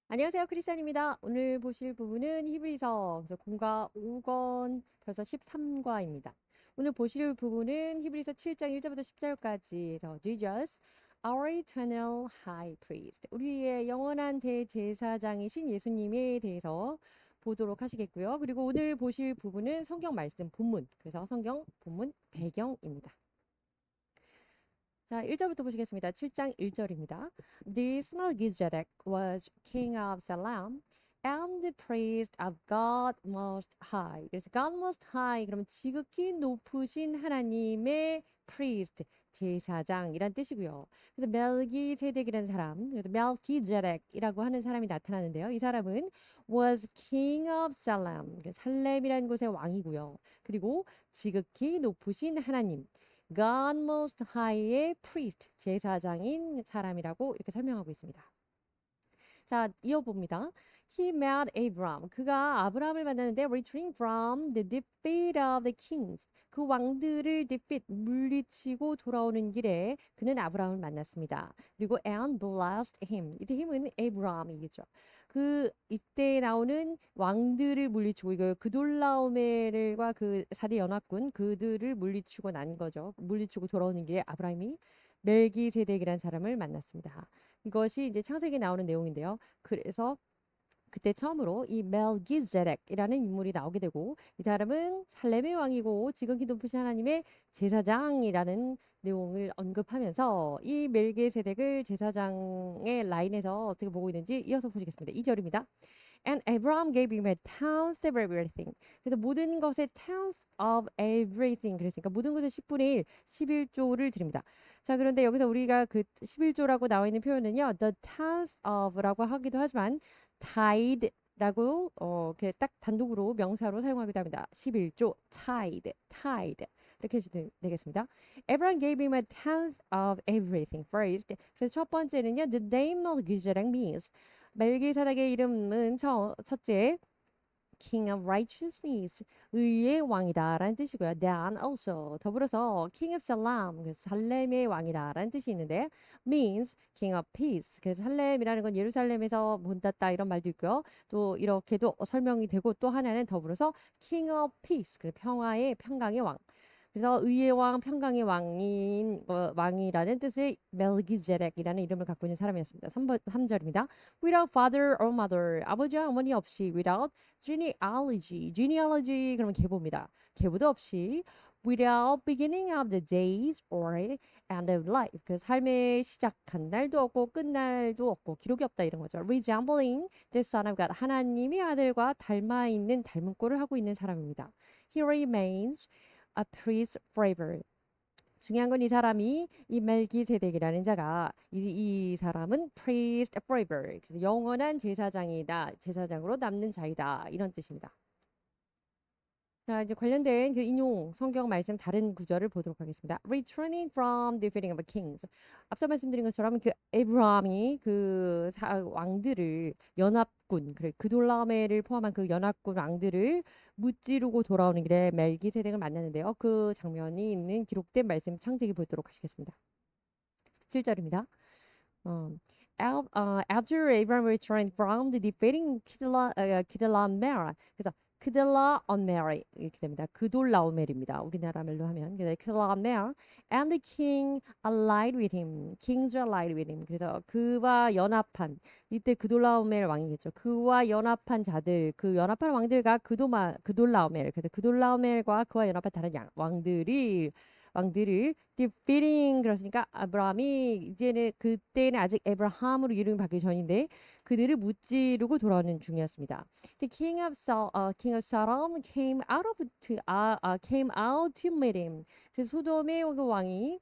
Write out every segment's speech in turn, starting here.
안녕하세요, 크리스찬입니다. 오늘 보실 부분은 히브리서 그래서 공과 5권 벌써 13과입니다. 오늘 보실 부분은 히브리서 7장 1절부터 10절까지 Jesus, our eternal high priest. 우리의 영원한 대제사장이신 예수님에 대해서 보도록 하시겠고요. 그리고 오늘 보실 부분은 성경 말씀 본문, 그래서 성경 본문 배경입니다. 자, 1절부터 보시겠습니다. 7장 1절입니다. This Melchizedek was king of Salem and the priest of God Most High. 그래서 God Most High 그러면 지극히 높으신 하나님의 priest, 제사장이란 뜻이고요. 그래서 멜기세덱이라는 사람, 그래서 멜기제덱이라고 하는 사람이 나타나는데요. 이 사람은 was king of Salem, 살렘이라는 곳의 왕이고요. 그리고 지극히 높으신 하나님, God Most High의 priest, 제사장인 사람이라고 이렇게 설명하고 있습니다. 자, 이어봅니다. He met Abram. 그가 아브라함을 만났는데 returning from the defeat of the kings. 그 왕들을 defeat, 물리치고 돌아오는 길에 그는 아브라함을 만났습니다. 그리고 and blessed him. 이때 힘은 Abram이겠죠. 그 이때 나오는 왕들을 물리치고 이거 그돌라오멜과 그 4대 연합군 그들을 물리치고 난 거죠. 물리치고 돌아오는 길에 아브라함이 멜기세덱이라는 사람을 만났습니다. 이것이 이제 창세기에 나오는 내용인데요. 그래서 그때 처음으로 이 멜기제덱이라는 인물이 나오게 되고 이 사람은 살렘의 왕이고 지극히 높으신 하나님의 제사장이라는 내용을 언급하면서 이 멜기세덱을 제사장의 라인에서 어떻게 보고 있는지 이어서 보시겠습니다. 2절입니다. And Abraham gave him a tenth of everything. 그래서 모든 것의 tenth of everything. 그랬으니까 모든 것의 10분의 1, 11조를 드립니다. 자, 그런데 여기서 우리가 그 11조라고 나와 있는 표현은요. The tenth of라고 하기도 하지만 tide라고 이렇게 딱 단독으로 명사로 사용하기도 합니다. 11조 tide 이렇게 해도 되겠습니다. Abraham gave him a tenth of everything first. 그래서 첫 번째는요. The name of Melchizedek means 멜기세덱의 이름은 첫째 King of Righteousness, 의의 왕이다라는 뜻이고요. Then also 더불어서 King of Salem, 그래서 살렘의 왕이다라는 뜻이 있는데 means King of Peace. 그래서 살렘이라는 건 예루살렘에서 본땄다 이런 말도 있고요. 또 이렇게도 설명이 되고 또 하나는 더불어서 King of Peace, 그 평화의 평강의 왕. 그래서 의의 왕, 평강의 왕이라는 뜻의 멜기제덱이라는 이름을 갖고 있는 사람이었습니다. 3절입니다. Without father or mother, 아버지와 어머니 없이 without genealogy 그러면 계보입니다. 계보도 없이 without beginning of the days or end of life. 그 삶의 시작한 날도 없고 끝날도 없고 기록이 없다 이런 거죠. Resembling the Son of God, 하나님의 아들과 닮아 있는 닮은 꼴을 하고 있는 사람입니다. He remains a priest forever. 중요한 건 이 사람이 이 멜기세덱이라는 자가 이 사람은 priest forever. 영원한 제사장이다. 제사장으로 남는 자이다. 이런 뜻입니다. 자, 이제 관련된 그 인용 성경 말씀 다른 구절을 보도록 하겠습니다. Returning from defeating of kings. 앞서 말씀드린 것처럼 그 에브라함이 그 왕들을 연합군, 그래 그돌라오멜을 포함한 그 연합군 왕들을 무찌르고 돌아오는 길에 멜기세덱을 만나는데요. 그 장면이 있는 기록된 말씀 창세기 보도록 하시겠습니다. 7절입니다. After Abraham returned from the defeating Kedorlaomer, 그래서 크델라오멜 이렇게 됩니다. 그돌라오멜입니다. 우리나라 말로 하면 그래서 크델라오멜 and the king allied with him, kings allied with him. 그래서 그와 연합한 이때 그돌라오멜 왕이겠죠. 그와 연합한 자들, 그 연합한 왕들과 그돌라오멜, 그래서 그돌라오멜과 그와 연합한 다른 왕들을 defeating 그렇으니까 아브라함이 이제는 그때는 아직 에브라함으로 이름이 바뀌기 전인데 그들을 무찌르고 돌아오는 중이었습니다. The king of Sodom came out to meet him. 그래서 소돔의 그 왕이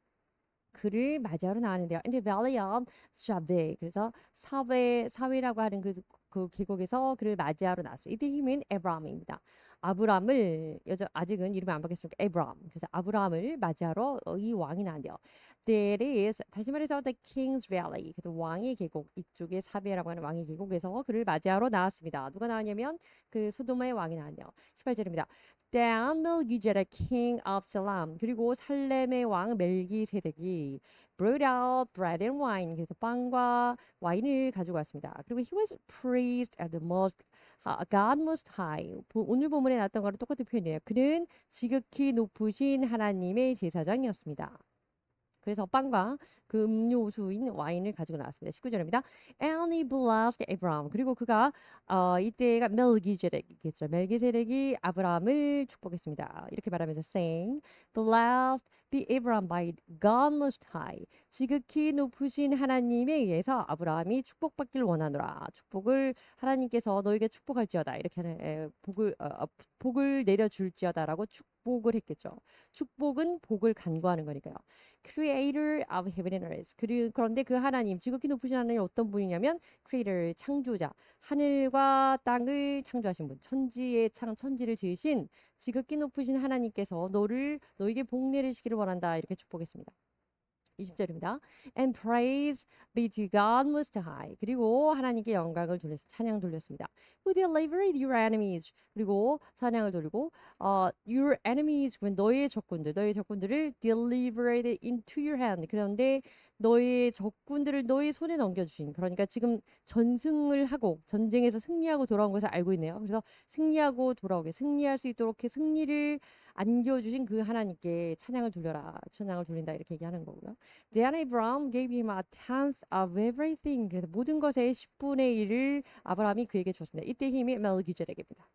그를 맞이하러 나왔는데요. In the valley of Shaveh. 그래서 사웨라고 하는 그 계곡에서 그를 맞이하러 나왔어요. 이때 힘은 에브라임입니다. 아브람을 아직은 이름이 안 바뀌었으니까 에브람. 그래서 아브람을 맞이하러 이 왕이 나왔대요. That is 다시 말해서 the King's Valley. 그래서 왕의 계곡 이쪽에 사베라고 하는 왕의 계곡에서 그를 맞이하러 나왔습니다. 누가 나왔냐면 그 소돔의 왕이 나왔네요. 18절입니다. Then Melchizedek, king of Salem. 그리고 살렘의 왕 멜기세덱이 brought out bread and wine. 그래서 빵과 와인을 가지고 왔습니다. 그리고 he was praised at the most God most high. 오늘 본문에 나왔던 거랑 똑같은 표현이에요. 그는 지극히 높으신 하나님의 제사장이었습니다. 그래서 빵과 그 음료수인 와인을 가지고 나왔습니다. 19절입니다. And he blessed Abraham. 그리고 그가 이때가 멜기세덱이겠죠. 멜기세덱이 아브라함을 축복했습니다. 이렇게 말하면서 saying, blessed be Abraham by God most high. 지극히 높으신 하나님에 의해서 아브라함이 축복받길 원하노라. 축복을 하나님께서 너에게 축복할지어다. 이렇게 하는 복을 내려줄지어다라고 축복을 했겠죠. 축복은 복을 간구하는 거니까요. Creator of heaven and earth. 그런데 그 하나님, 지극히 높으신 하나님 어떤 분이냐면 Creator, 창조자, 하늘과 땅을 창조하신 분, 천지를 지으신 지극히 높으신 하나님께서 너에게 복 내리시기를 원한다. 이렇게 축복했습니다. 20절입니다. And praise be to God most high. 그리고 하나님께 영광을 찬양 돌렸습니다. Who delivered your enemies. 그리고 찬양을 돌리고 your enemies 그러면 너의 적군들을 delivered into your hand. 그런데 너의 적군들을 너의 손에 넘겨주신 그러니까 지금 전승을 하고 전쟁에서 승리하고 돌아온 것을 알고 있네요. 그래서 승리할 수 있도록 승리를 안겨주신 그 하나님께 찬양을 돌린다 이렇게 얘기하는 거고요. Then Abraham gave him a tenth of everything. 그래서 모든 것의 10분의 1을 아브라함이 그에게 줬습니다. 이때 힘이 멜기세덱입니다.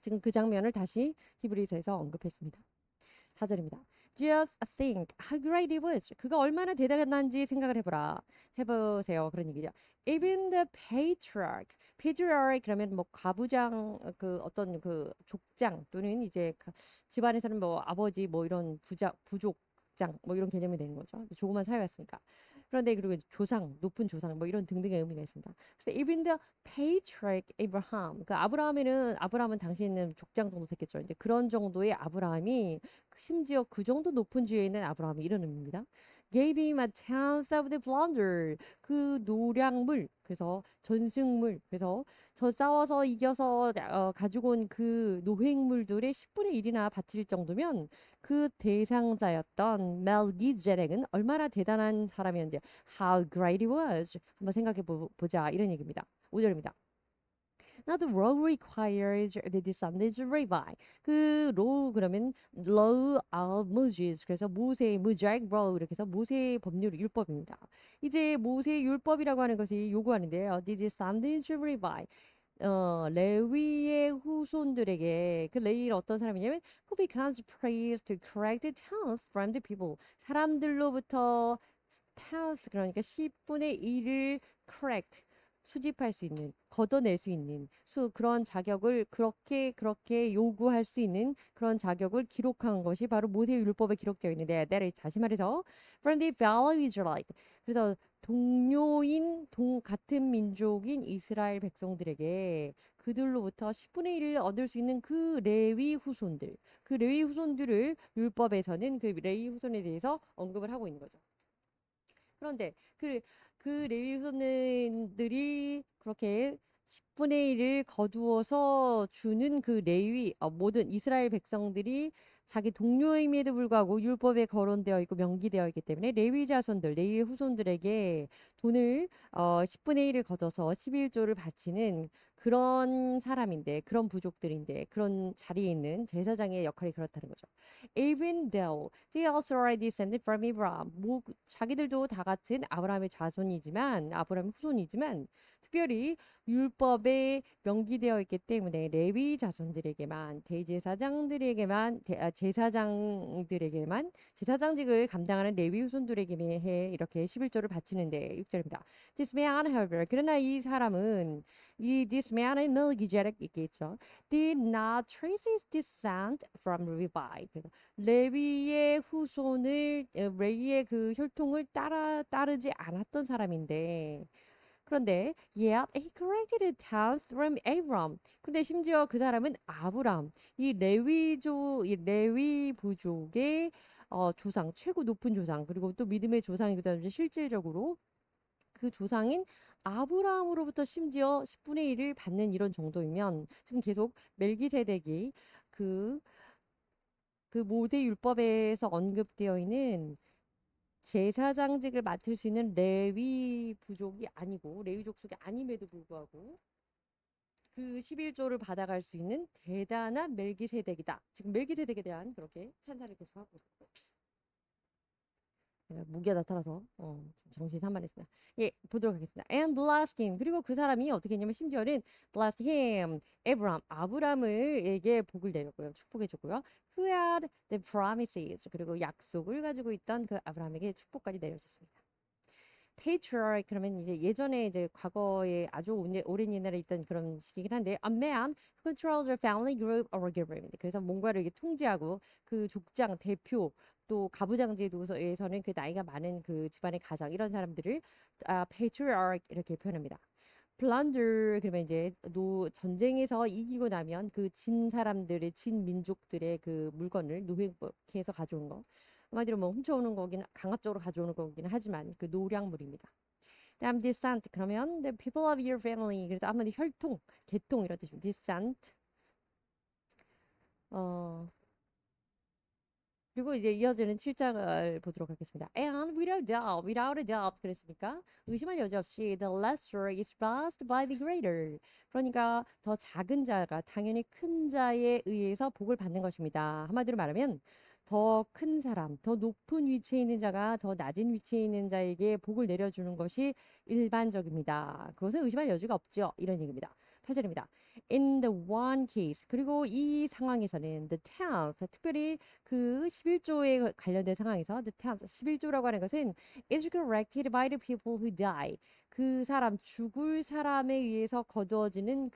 지금 그 장면을 다시 히브리서에서 언급했습니다. 4절입니다. Just think how great it was. 그가 얼마나 대단한지 생각을 해보세요. 그런 얘기죠. Even the patriarch 그러면 뭐 과부장 그 어떤 그 족장 또는 이제 집안에서는 뭐 아버지 뭐 이런 부족장 뭐 이런 개념이 되는 거죠. 조그만 사회였으니까. 그런데 그리고 높은 조상 뭐 이런 등등의 의미가 있습니다. 그래서 even the patriarch Abraham. 그 아브라함은 당시에는 족장 정도 됐겠죠. 이제 그런 정도의 아브라함이 심지어 그 정도 높은 지위에 있는 아브라함이 이런 의미입니다. Gave him a tenth of the plunder. 그 노량물, 그래서 전승물, 그래서 저 싸워서 이겨서 가지고 온 그 노획물들의 10분의 1이나 바칠 정도면 그 대상자였던 멜기세덱은 얼마나 대단한 사람이었는지 How great it was. 한번 생각해 보자 이런 얘기입니다. 5절입니다. Now the law requires the descendants of Levi. 그 law 그러면 law of Moses. 그래서 모세의 Mosaic law 이렇게 해서 모세의 율법입니다. 이제 모세의 율법이라고 하는 것이 요구하는데요. The descendants of Levi. 레위의 후손들에게 그 레위는 어떤 사람이냐면 who becomes praised to correct the tenth from the people. 사람들로부터 tenth 그러니까 10분의 1을 correct 수집할 수 있는, 걷어낼 수 있는 그런 자격을 그렇게 요구할 수 있는 그런 자격을 기록한 것이 바로 모세의 율법에 기록되어 있는데, 다시 말해서 from the fellow Israelite. 그래서 같은 민족인 이스라엘 백성들에게 그들로부터 10분의 1을 얻을 수 있는 그 레위 후손들을 율법에서는 그 레위 후손에 대해서 언급을 하고 있는 거죠. 그런데 그 레위 후손들이 그렇게 10분의 1을 거두어서 주는 그 모든 이스라엘 백성들이 자기 동료임에도 불구하고 율법에 거론되어 있고 명기되어 있기 때문에 레위 후손들에게 돈을 10분의 1을 거둬서 11조를 바치는 그런 사람인데, 그런 부족들인데, 그런 자리에 있는 제사장의 역할이 그렇다는 거죠. Even though they also are descended from Abraham. 자기들도 다 같은 아브라함의 아브라함의 후손이지만 특별히 율법에 명기되어 있기 때문에 레위 자손들에게만 제사장직을 감당하는 레위 후손들에게 이렇게 11조를 바치는데 6절입니다. This man, however, 그러나 이 사람은 this man은 멜기세덱 있겠죠. Did not trace his descent from Levi. 그래서 레위의 그 혈통을 따르지 않았던 사람인데 그런데 yet he corrected the tenth from Abram. 근데 심지어 그 사람은 아브람, 이 레위 부족의 조상, 최고 높은 조상, 그리고 또 믿음의 조상이기도 하죠. 실질적으로 그 조상인 아브라함으로부터 심지어 10분의 1을 받는 이런 정도이면 지금 계속 멜기세덱이 그, 그 모세 율법에서 언급되어 있는 제사장직을 맡을 수 있는 레위 부족이 아니고 레위 족속이 아님에도 불구하고 그 11조를 받아갈 수 있는 대단한 멜기세덱이다. 지금 멜기세덱에 대한 그렇게 찬사를 계속하고 있고 제가 무기가 나타나서 좀 정신이 산만했습니다. 예, 보도록 하겠습니다. And blessed him. 그리고 그 사람이 어떻게 했냐면 심지어는 blessed him, Abraham, 아브람을에게 복을 내렸고요. 축복해줬고요. Who had the promises. 그리고 약속을 가지고 있던 그 아브라함에게 축복까지 내려줬습니다. patriarch 그러면 이제 예전에 이제 과거에 아주 오랜 옛날에 있던 그런 식이긴 한데 a man who controls a family group or government. 그래서 뭔가를 이렇게 통제하고 그 족장 대표 또 가부장제도에서는 그 나이가 많은 그 집안의 가장 이런 사람들을 patriarch 이렇게 표현합니다. plunder 그러면 이제 전쟁에서 이기고 나면 그 진 사람들의 진 민족들의 그 물건을 노획해서 가져온 거 한마디로 뭐 훔쳐오는 거긴 강압적으로 가져오는 거긴 하지만 그 노량물입니다. 다음 descent 그러면 the people of your family 그래서 한마디 혈통 계통 이런 뜻입니다. descent 어 그리고 이제 이어지는 7장을 보도록 하겠습니다. And without a doubt 그랬으니까 의심할 여지 없이 the lesser is blessed by the greater. 그러니까 더 작은 자가 당연히 큰 자에 의해서 복을 받는 것입니다. 한마디로 말하면 더 큰 사람, 더 높은 위치에 있는 자가 더 낮은 위치에 있는 자에게 복을 내려주는 것이 일반적입니다. 그것은 의심할 여지가 없죠. 이런 얘기입니다. 8절입니다. In the one case 그리고 이 상황에서는 the tenth 특별히 그 11조에 관련된 상황에서 the tenth 11조라고 하는 것은 is corrected by the people who die 그 사람 죽을 사람에 의해서 거두어지는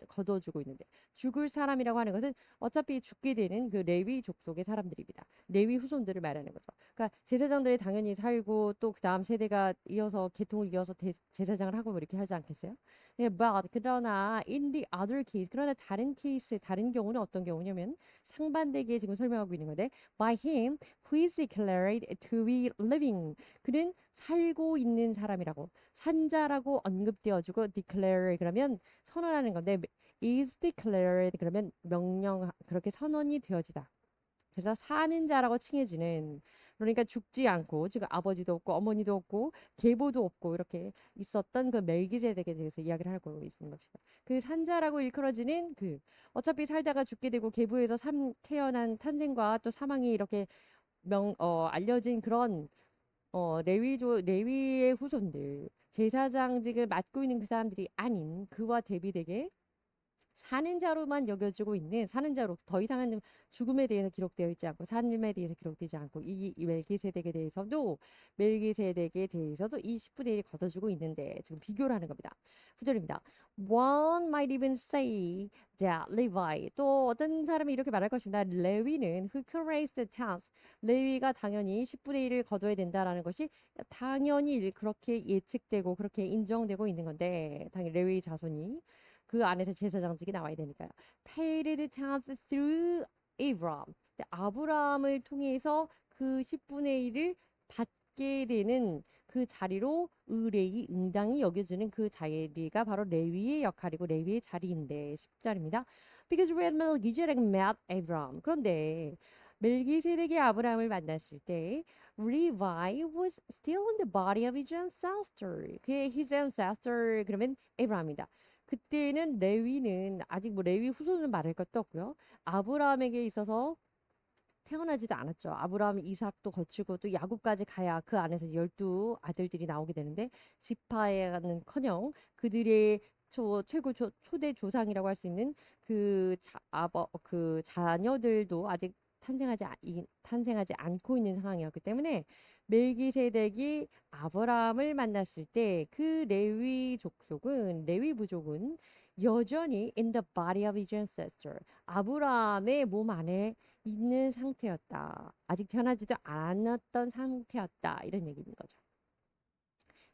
거두어주고 있는데 죽을 사람이라고 하는 것은 어차피 죽게 되는 그 레위 족속의 사람들입니다. 레위 후손들을 말하는 거죠. 그러니까 제사장들이 당연히 살고 또 그 다음 세대가 이어서 계통을 이어서 제사장을 하고 뭐 이렇게 하지 않겠어요? 네, but 그러나 in the other case 그러나 다른 케이스 다른 경우는 어떤 경우냐면 상반되게 지금 설명하고 있는 건데 by him who is declared to be living 그는 살고 있는 사람이라고 산자라고 언급되어지고 declare 그러면 선언하는 건데 is declared 그러면 명령 그렇게 선언이 되어지다. 그래서 사는 자라고 칭해지는 그러니까 죽지 않고 지금 아버지도 없고 어머니도 없고 계보도 없고 이렇게 있었던 그 멜기세덱에 대해서 이야기를 하고 있는 것이다. 그 산자라고 일컬어지는 그 어차피 살다가 죽게 되고 계보에서 태어난 탄생과 또 사망이 이렇게 알려진 그런 레위의 후손들 제사장직을 맡고 있는 그 사람들이 아닌 그와 대비되게 사는 자로만 여겨지고 있는 사는 자로 더 이상은 죽음에 대해서 기록되어 있지 않고 삶에 대해서 기록되지 않고 이 멜기세덱에 대해서도 이 10분의 1이 걷어주고 있는데 지금 비교를 하는 겁니다. 9절입니다. One might even say that Levi 또 어떤 사람이 이렇게 말할 것입니다. 레위는 who corrects the tenth 레위가 당연히 10분의 1을 거둬야 된다라는 것이 당연히 그렇게 예측되고 그렇게 인정되고 있는 건데 당연히 레위 자손이 그 안에서 제사장직이 나와야 되니까요. Paid the tenth through Abraham. 아브라함을 통해서 그 10분의 1을 받게 되는 그 자리로 의뢰이 응당이 여겨지는 그 자리가 바로 레위의 역할이고 레위의 자리인데 10절입니다. Because when Melchizedek met Abraham. 그런데 멜기세덱이 아브라함을 만났을 때 Levi was still in the body of his ancestor. 그의 his ancestor 그러면 에브라함이다. 그때는 레위는 아직 뭐 레위 후손을 말할 것도 없고요. 아브라함에게 있어서 태어나지도 않았죠. 아브라함, 이삭도 거치고 또 야곱까지 가야 그 안에서 12 아들들이 나오게 되는데 지파에는커녕 그들의 초대 조상이라고 할 수 있는 그 자녀들도 아직 탄생하지 않고 있는 상황이었기 때문에 멜기세덱이 아브라함을 만났을 때 그 레위 부족은 여전히 in the body of his ancestor 아브라함의 몸 안에 있는 상태였다. 아직 태어나지도 않았던 상태였다. 이런 얘기인 거죠.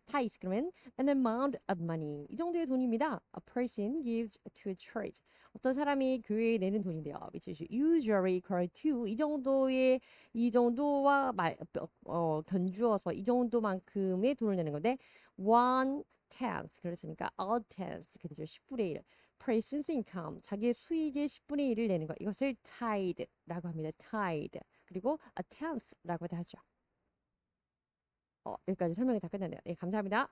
tithe 그러면 an amount of money 이 정도의 돈입니다. A person gives to a church 어떤 사람이 교회에 내는 돈인데요. which is usually equal to 이 정도와 견주어서 이 정도만큼의 돈을 내는 건데 one tenth 그랬으니까 a tenth 이렇게 되죠. 10분의 1 person's income 자기의 수익의 10분의 1을 내는 거 이것을 tithe라고 합니다. tithe 그리고 a tenth라고도 하죠. 여기까지 설명이 다 끝났네요. 네, 감사합니다.